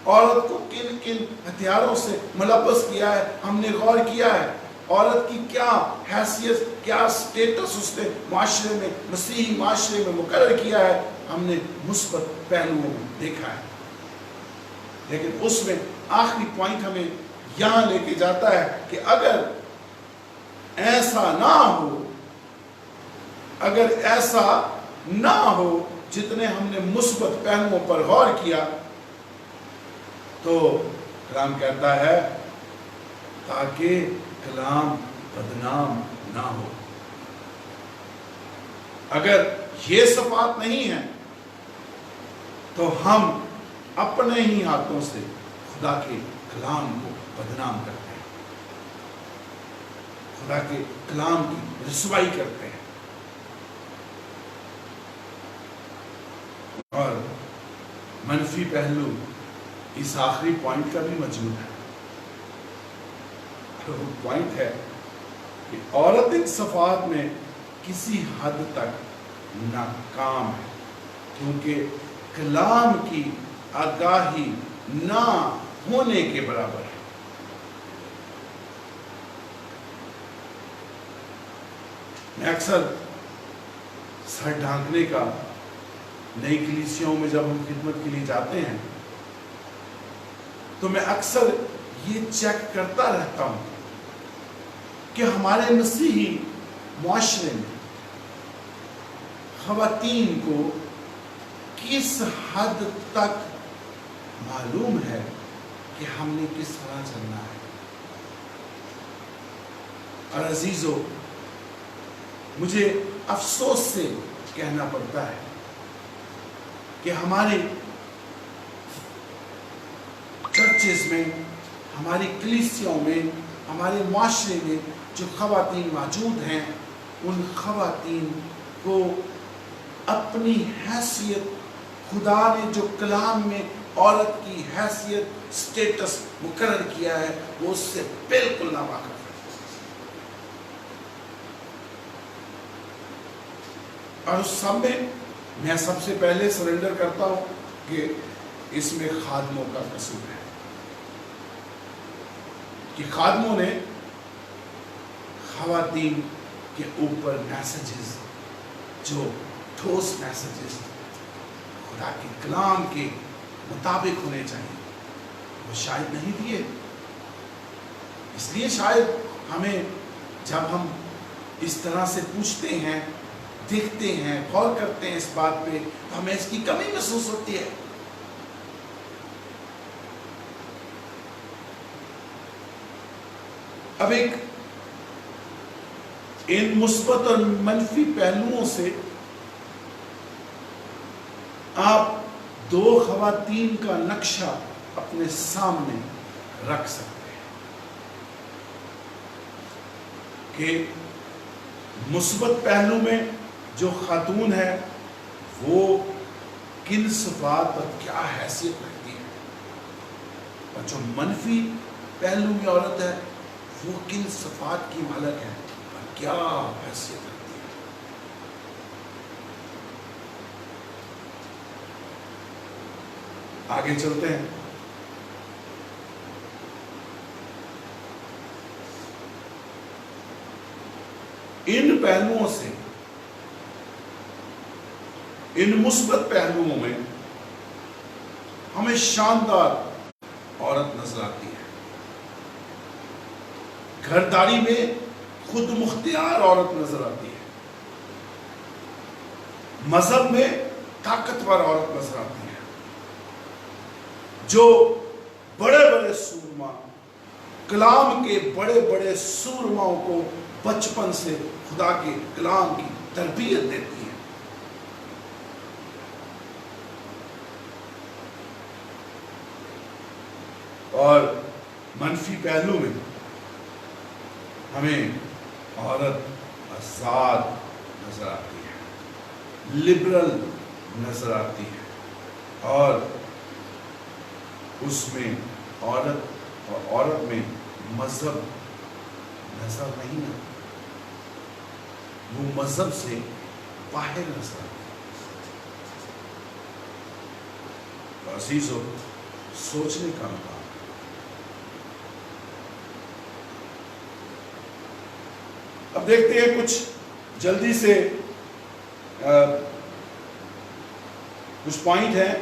A: عورت کو کن کن ہتھیاروں سے ملبس کیا ہے ہم نے غور کیا ہے۔ عورت کی کیا حیثیت، کیا سٹیٹس اس نے معاشرے میں، مسیحی معاشرے میں مقرر کیا ہے، ہم نے مثبت پہلوؤں میں دیکھا ہے۔ لیکن اس میں آخری پوائنٹ ہمیں یہاں لے کے جاتا ہے کہ اگر ایسا نہ ہو، اگر ایسا نہ ہو جتنے ہم نے مثبت پہلوؤں پر غور کیا، تو کلام کہتا ہے تاکہ کلام بدنام نہ ہو۔ اگر یہ صفات نہیں ہیں تو ہم اپنے ہی ہاتھوں سے خدا کے کلام کو بدنام کرتے ہیں، خدا کے کلام کی رسوائی کرتے ہیں۔ اور منفی پہلو اس آخری پوائنٹ کا بھی مجموع ہے۔ وہ پوائنٹ ہے کہ عورت ان صفات میں کسی حد تک ناکام ہے کیونکہ کلام کی آگاہی نہ ہونے کے برابر ہے۔ میں اکثر سر ڈھانکنے کا نئی کلیسیوں میں جب ہم خدمت کے لیے جاتے ہیں تو میں اکثر یہ چیک کرتا رہتا ہوں کہ ہمارے مسیحی معاشرے میں خواتین کو کس حد تک معلوم ہے کہ ہم نے کس طرح چلنا ہے۔ اور عزیزو، مجھے افسوس سے کہنا پڑتا ہے کہ ہمارے چرچز میں، ہماری کلیسیوں میں، ہمارے معاشرے میں جو خواتین موجود ہیں، ان خواتین کو اپنی حیثیت، خدا نے جو کلام میں عورت کی حیثیت، سٹیٹس مقرر کیا ہے، وہ اس سے بالکل ناواقف ہے۔ اور اس سب میں سب سے پہلے سرنڈر کرتا ہوں کہ اس میں خادموں کا قصور ہے، کہ خادموں نے خواتین کے اوپر میسیجز، جو ٹھوس میسیجز خدا کے کلام کے مطابق ہونے چاہیے، وہ شاید نہیں دیے۔ اس لیے شاید ہمیں جب ہم اس طرح سے پوچھتے ہیں، دیکھتے ہیں، غور کرتے ہیں اس بات پہ، تو ہمیں اس کی کمی محسوس ہوتی ہے۔ اب ایک ان مثبت اور منفی پہلوؤں سے آپ دو خواتین کا نقشہ اپنے سامنے رکھ سکتے ہیں کہ مثبت پہلو میں جو خاتون ہے وہ کن صفات اور کیا حیثیت رکھتی ہے، اور جو منفی پہلو میں عورت ہے وہ کن صفات کی مالک ہے اور کیا حیثیت رکھتی ہے۔ آگے چلتے ہیں۔ ان پہلوؤں سے، ان مثبت پہلوؤں میں ہمیں شاندار عورت نظر آتی ہے، گھرداری میں خود مختار عورت نظر آتی ہے، مذہب میں طاقتور عورت نظر آتی ہے، جو بڑے بڑے سورما، کلام کے بڑے بڑے سورماؤں کو بچپن سے خدا کے کلام کی تربیت دیتی ہے۔ اور منفی پہلو میں ہمیں عورت آزاد نظر آتی ہے، لبرل نظر آتی ہے، اور اس میں عورت میں مذہب نظر نہیں آتا، وہ مذہب سے باہر نظر آتا ہے۔ عزیزو، سوچنے کا مقام۔ اب دیکھتے ہیں کچھ جلدی سے کچھ پوائنٹ ہیں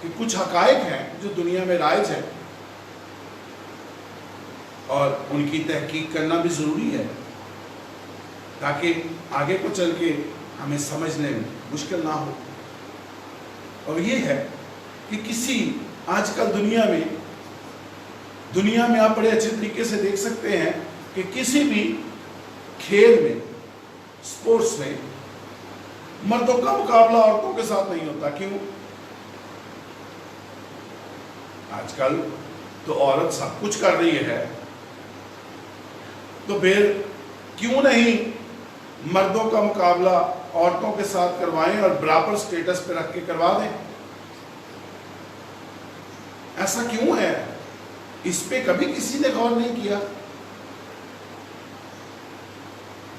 A: کہ کچھ حقائق ہیں جو دنیا میں رائج ہیں اور ان کی تحقیق کرنا بھی ضروری ہے تاکہ آگے کو چل کے ہمیں سمجھنے میں مشکل نہ ہو۔ اور یہ ہے کہ کسی آج کل دنیا میں آپ بڑے اچھے طریقے سے دیکھ سکتے ہیں کہ کسی بھی کھیل میں، سپورٹس میں مردوں کا مقابلہ عورتوں کے ساتھ نہیں ہوتا۔ کیوں؟ آج کل تو عورت سب کچھ کر رہی ہے، تو پھر کیوں نہیں مردوں کا مقابلہ عورتوں کے ساتھ کروائیں اور برابر سٹیٹس پہ رکھ کے کروا دیں؟ ایسا کیوں ہے؟ اس پہ کبھی کسی نے غور نہیں کیا۔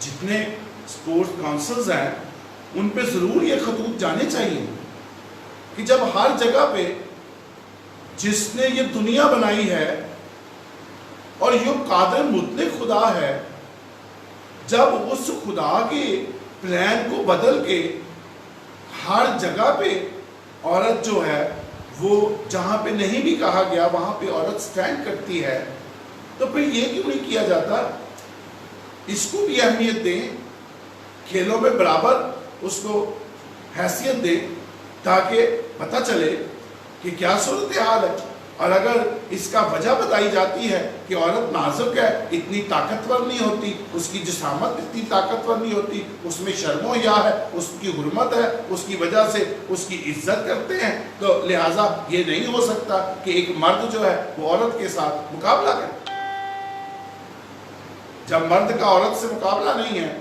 A: جتنے سپورٹس کونسلز ہیں ان پہ ضرور یہ خطوط جانے چاہیے کہ جب ہر جگہ پہ جس نے یہ دنیا بنائی ہے اور یہ قادر مطلق خدا ہے، جب اس خدا کے پلان کو بدل کے ہر جگہ پہ عورت جو ہے وہ جہاں پہ نہیں بھی کہا گیا وہاں پہ عورت سٹینڈ کرتی ہے، تو پھر یہ کیوں نہیں کیا جاتا؟ اس کو بھی اہمیت دیں، کھیلوں میں برابر اس کو حیثیت دیں تاکہ پتہ چلے کہ کیا صورتحال ہے۔ اور اگر اس کا وجہ بتائی جاتی ہے کہ عورت نازک ہے، اتنی طاقتور نہیں ہوتی، اس کی جسامت اتنی طاقتور نہیں ہوتی، اس میں شرم و حیا ہے، اس کی حرمت ہے، اس کی وجہ سے اس کی عزت کرتے ہیں، تو لہٰذا یہ نہیں ہو سکتا کہ ایک مرد جو ہے وہ عورت کے ساتھ مقابلہ کرے۔ جب مرد کا عورت سے مقابلہ نہیں ہے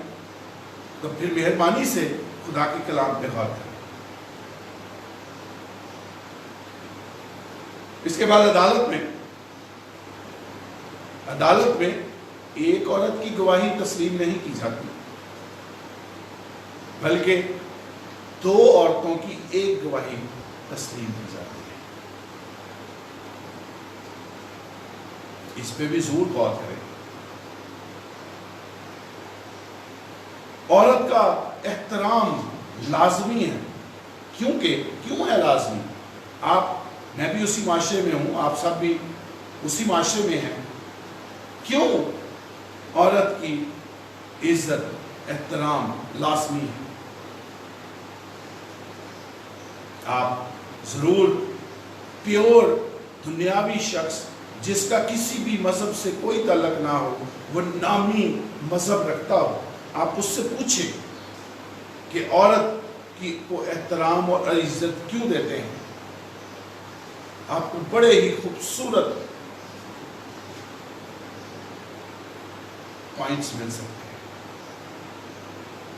A: تو پھر مہربانی سے خدا کے کلام پہ غور کریں۔ اس کے بعد عدالت میں ایک عورت کی گواہی تسلیم نہیں کی جاتی، بلکہ دو عورتوں کی ایک گواہی تسلیم کی جاتی ہے۔ اس پہ بھی ضرور غور کریں۔ عورت کا احترام لازمی ہے، کیوں ہے لازمی؟ میں بھی اسی معاشرے میں ہوں، آپ سب بھی اسی معاشرے میں ہیں۔ کیوں عورت کی عزت احترام لازمی ہے؟ آپ ضرور پیور دنیاوی شخص جس کا کسی بھی مذہب سے کوئی تعلق نہ ہو، وہ نامی مذہب رکھتا ہو، آپ اس سے پوچھیں کہ عورت کو احترام اور عزت کیوں دیتے ہیں؟ آپ کو بڑے ہی خوبصورت پوائنٹس مل سکتے ہیں،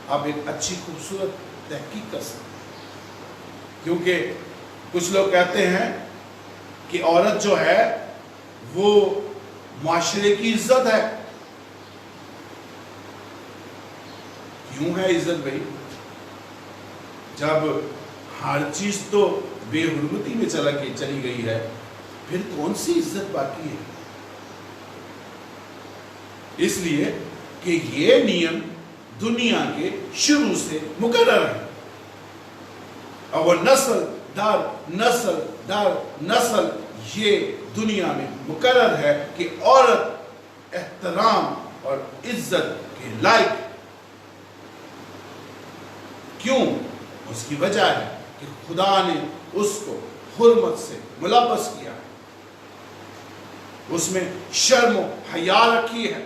A: آپ ایک اچھی خوبصورت تحقیق کر سکتے ہیں۔ کیونکہ کچھ لوگ کہتے ہیں کہ عورت جو ہے وہ معاشرے کی عزت ہے۔ کیوں ہے عزت بھائی؟ جب ہر چیز تو بے حرمتی میں چلی گئی ہے، پھر کون سی عزت باقی ہے؟ اس لیے کہ یہ نیم دنیا کے شروع سے مقرر ہے، اور وہ نسل در نسل یہ دنیا میں مقرر ہے کہ عورت احترام اور عزت کے لائق۔ کیوں؟ اس کی وجہ ہے کہ خدا نے اس کو حرمت سے ملبس کیا ہے، اس میں شرم و حیا رکھی ہے،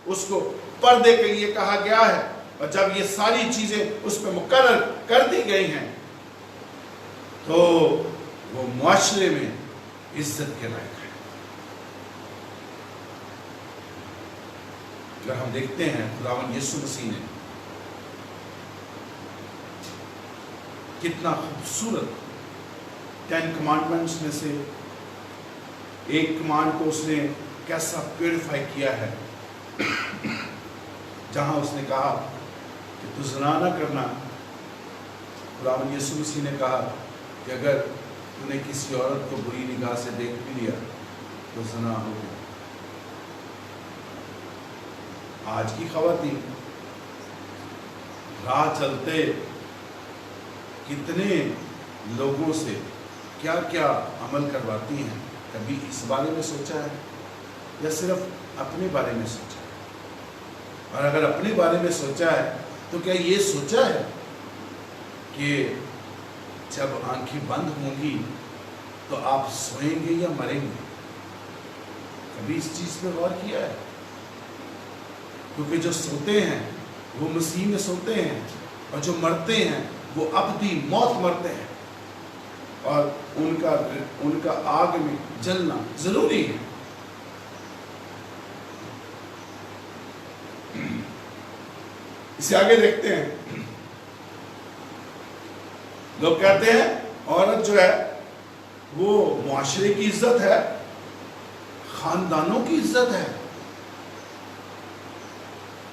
A: اس کو پردے کے لیے کہا گیا ہے، اور جب یہ ساری چیزیں اس پہ مقرر کر دی گئی ہیں تو وہ معاشرے میں عزت کے لائق ہے۔ اگر ہم دیکھتے ہیں خداوند یسوع مسیح نے کتنا خوبصورت 10 کمانڈمنٹس میں سے ایک کمانڈ کو اس نے کیسا پیوریفائی کیا ہے، جہاں اس نے کہا کہ تو زنا نہ کرنا۔ خداوند یسوع مسیح نے کہا کہ اگر تو نے کسی عورت کو بری نگاہ سے دیکھ بھی لیا تو زنا ہو گیا۔ آج کی خواتین راہ چلتے کتنے لوگوں سے کیا کیا عمل کرواتی ہیں، کبھی اس بارے میں سوچا ہے یا صرف اپنے بارے میں سوچا ہے؟ اور اگر اپنے بارے میں سوچا ہے تو کیا یہ سوچا ہے کہ جب آنکھیں بند ہوں گی تو آپ سوئیں گے یا مریں گے؟ کبھی اس چیز پہ غور کیا ہے؟ کیونکہ جو سوتے ہیں وہ مسیح میں سوتے ہیں، اور جو مرتے ہیں وہ ابدی موت مرتے ہیں، اور ان کا آگ میں جلنا ضروری ہے۔ اسے آگے دیکھتے ہیں۔ لوگ کہتے ہیں عورت جو ہے وہ معاشرے کی عزت ہے، خاندانوں کی عزت ہے،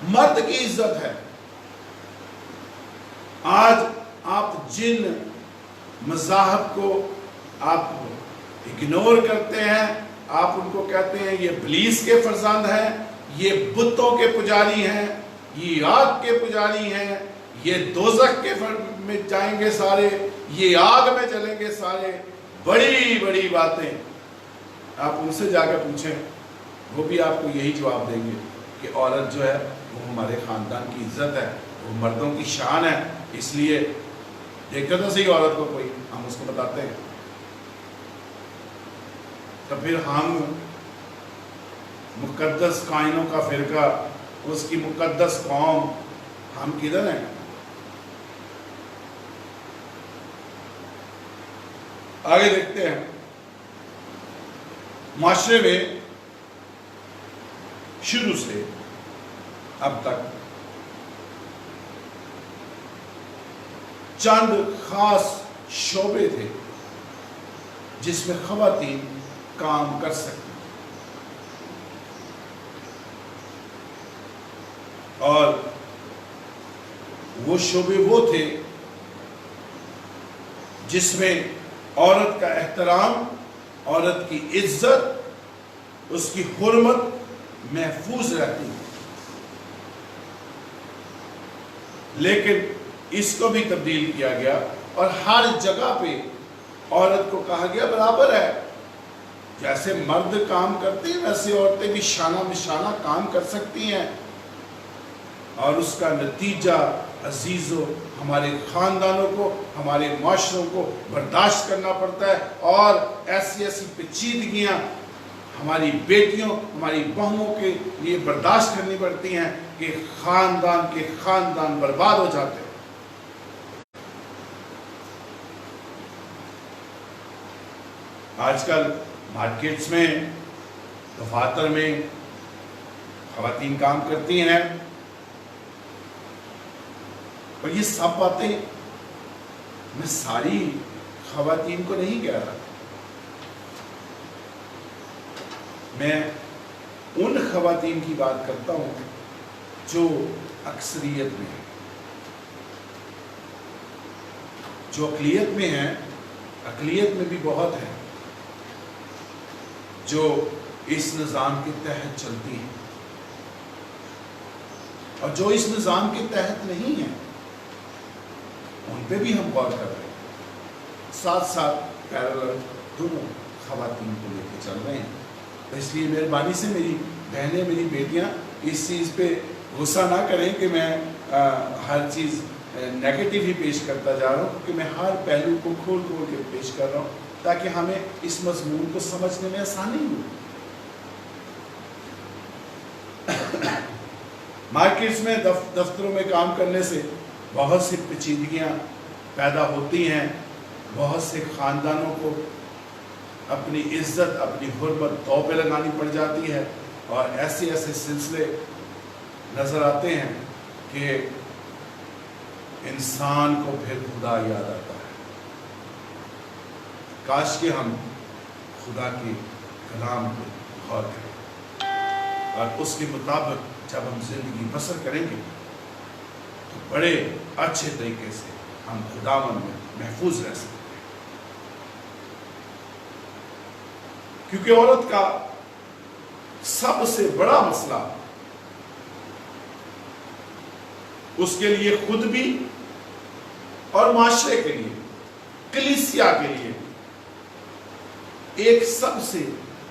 A: مرد کی عزت ہے۔ آج آپ جن مذاہب کو آپ اگنور کرتے ہیں، آپ ان کو کہتے ہیں یہ ابلیس کے فرزند ہیں، یہ بتوں کے پجاری ہیں، یہ آگ کے پجاری ہیں، یہ دوزخ کے میں جائیں گے سارے، یہ آگ میں چلیں گے سارے، بڑی بڑی باتیں۔ آپ ان سے جا کے پوچھیں، وہ بھی آپ کو یہی جواب دیں گے کہ عورت جو ہے وہ ہمارے خاندان کی عزت ہے، وہ مردوں کی شان ہے، اس لیے دیکھتے تو صحیح عورت کو کوئی، ہم اس کو بتاتے ہیں۔ تو پھر ہم مقدس کائنوں کا فرقہ، اس کی مقدس قوم، ہم کدھر ہیں؟ آگے دیکھتے ہیں، معاشرے میں شروع سے اب تک چند خاص شعبے تھے جس میں خواتین کام کر سکتی، اور وہ شعبے وہ تھے جس میں عورت کا احترام، عورت کی عزت، اس کی حرمت محفوظ رہتی، لیکن اس کو بھی تبدیل کیا گیا اور ہر جگہ پہ عورت کو کہا گیا برابر ہے، جیسے مرد کام کرتے ہیں ویسے عورتیں بھی شانہ بشانہ کام کر سکتی ہیں، اور اس کا نتیجہ عزیزو ہمارے خاندانوں کو، ہمارے معاشروں کو برداشت کرنا پڑتا ہے، اور ایسی ایسی پیچیدگیاں ہماری بیٹیوں، ہماری بہنوں کے لیے برداشت کرنی پڑتی ہیں کہ خاندان کے خاندان برباد ہو جاتے ہیں۔ آج کل مارکیٹس میں، دفاتر میں خواتین کام کرتی ہیں، اور یہ سب باتیں میں ساری خواتین کو نہیں کہہ رہا، میں ان خواتین کی بات کرتا ہوں جو اکثریت میں ہیں، جو اقلیت میں ہیں، اقلیت میں بھی بہت ہیں جو اس نظام کے تحت چلتی ہیں، اور جو اس نظام کے تحت نہیں ہیں ان پہ بھی ہم غور کر رہے ہیں، ساتھ ساتھ پیرالل دونوں خواتین کو لے کے چل رہے ہیں۔ تو اس لیے مہربانی سے میری بہنیں، میری بیٹیاں اس چیز پہ غصہ نہ کریں کہ میں ہر چیز نیگیٹو ہی پیش کرتا جا رہا ہوں، کیونکہ میں ہر پہلو کو کھول کھول کے پیش کر رہا ہوں تاکہ ہمیں اس مضمون کو سمجھنے میں آسانی ہو۔ مارکیٹس میں، دفتروں میں کام کرنے سے بہت سی پیچیدگیاں پیدا ہوتی ہیں، بہت سے خاندانوں کو اپنی عزت، اپنی حرمت داؤ پہ لگانی پڑ جاتی ہے، اور ایسے ایسے سلسلے نظر آتے ہیں کہ انسان کو پھر خدا یاد آتا ہے۔ کاش کہ ہم خدا کے کلام پہ غور کریں، اور اس کے مطابق جب ہم زندگی بسر کریں گے تو بڑے اچھے طریقے سے ہم خداوند میں محفوظ رہ سکتے ہیں، کیونکہ عورت کا سب سے بڑا مسئلہ اس کے لیے خود بھی اور معاشرے کے لیے، کلیسیا کے لیے ایک سب سے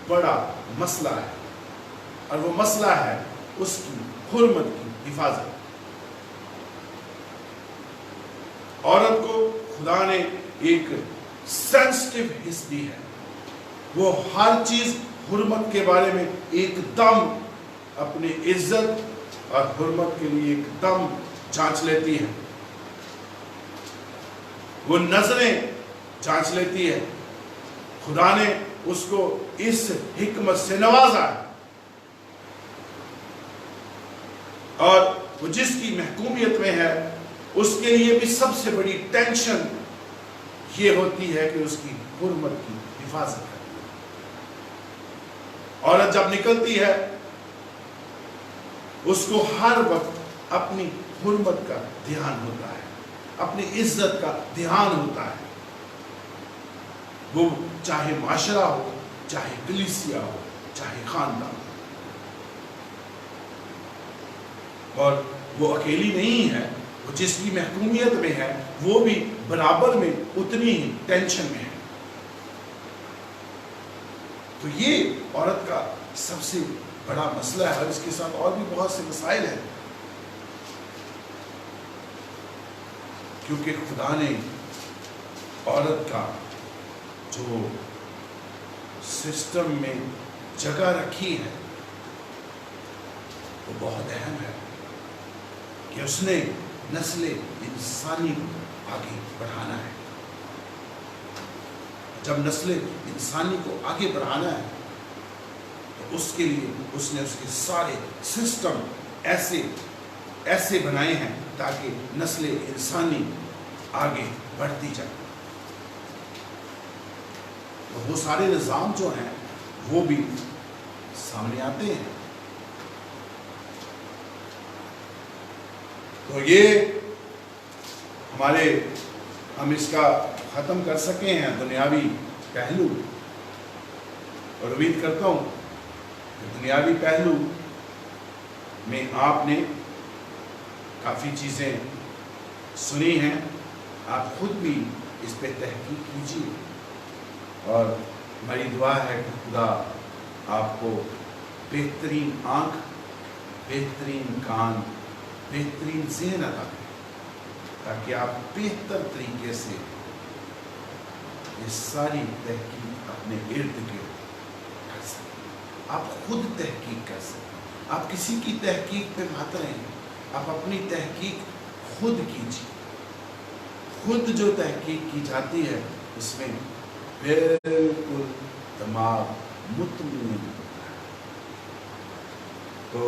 A: بڑا مسئلہ ہے، اور وہ مسئلہ ہے اس کی حرمت کی حفاظت۔ عورت کو خدا نے ایک سینسٹیو حص دی ہے، وہ ہر چیز حرمت کے بارے میں ایک دم اپنی عزت اور حرمت کے لیے ایک دم جانچ لیتی ہے، وہ نظریں جانچ لیتی ہے۔ خدا نے اس کو اس حکمت سے نوازا ہے، اور وہ جس کی محکومیت میں ہے اس کے لیے بھی سب سے بڑی ٹینشن یہ ہوتی ہے کہ اس کی حرمت کی حفاظت ہے۔ عورت جب نکلتی ہے اس کو ہر وقت اپنی حرمت کا دھیان ہوتا ہے، اپنی عزت کا دھیان ہوتا ہے، وہ چاہے معاشرہ ہو، چاہے کلیسیا ہو، چاہے خاندان ہو۔ اور وہ اکیلی نہیں ہے، وہ جس کی محکومیت میں ہے وہ بھی برابر میں اتنی ہی ٹینشن میں ہے۔ تو یہ عورت کا سب سے بڑا مسئلہ ہے، اور اس کے ساتھ اور بھی بہت سے مسائل ہیں، کیونکہ خدا نے عورت کا جو سسٹم میں جگہ رکھی ہے وہ بہت اہم ہے کہ اس نے نسل انسانی کو آگے بڑھانا ہے. جب نسل انسانی کو آگے بڑھانا ہے تو اس کے لیے اس نے اس کے سارے سسٹم ایسے بنائے ہیں تاکہ نسل انسانی آگے بڑھتی جائے. تو وہ سارے نظام جو ہیں وہ بھی سامنے آتے ہیں. تو یہ ہم اس کا ختم کر سکے ہیں دنیاوی پہلو، اور امید کرتا ہوں کہ دنیاوی پہلو میں آپ نے کافی چیزیں سنی ہیں. آپ خود بھی اس پہ تحقیق کیجیے، اور ہماری دعا ہے کہ خدا آپ کو بہترین آنکھ، بہترین کان، بہترین ذہن عطا کرے تاکہ آپ بہتر طریقے سے یہ ساری تحقیق اپنے ارد گرد کر سکیں. آپ خود تحقیق کر سکیں. آپ کسی کی تحقیق پہ مت رہیں، آپ اپنی تحقیق خود کیجیے. خود جو تحقیق کی جاتی ہے اس میں بالکل دماغ مطمئن ہوتا ہے. تو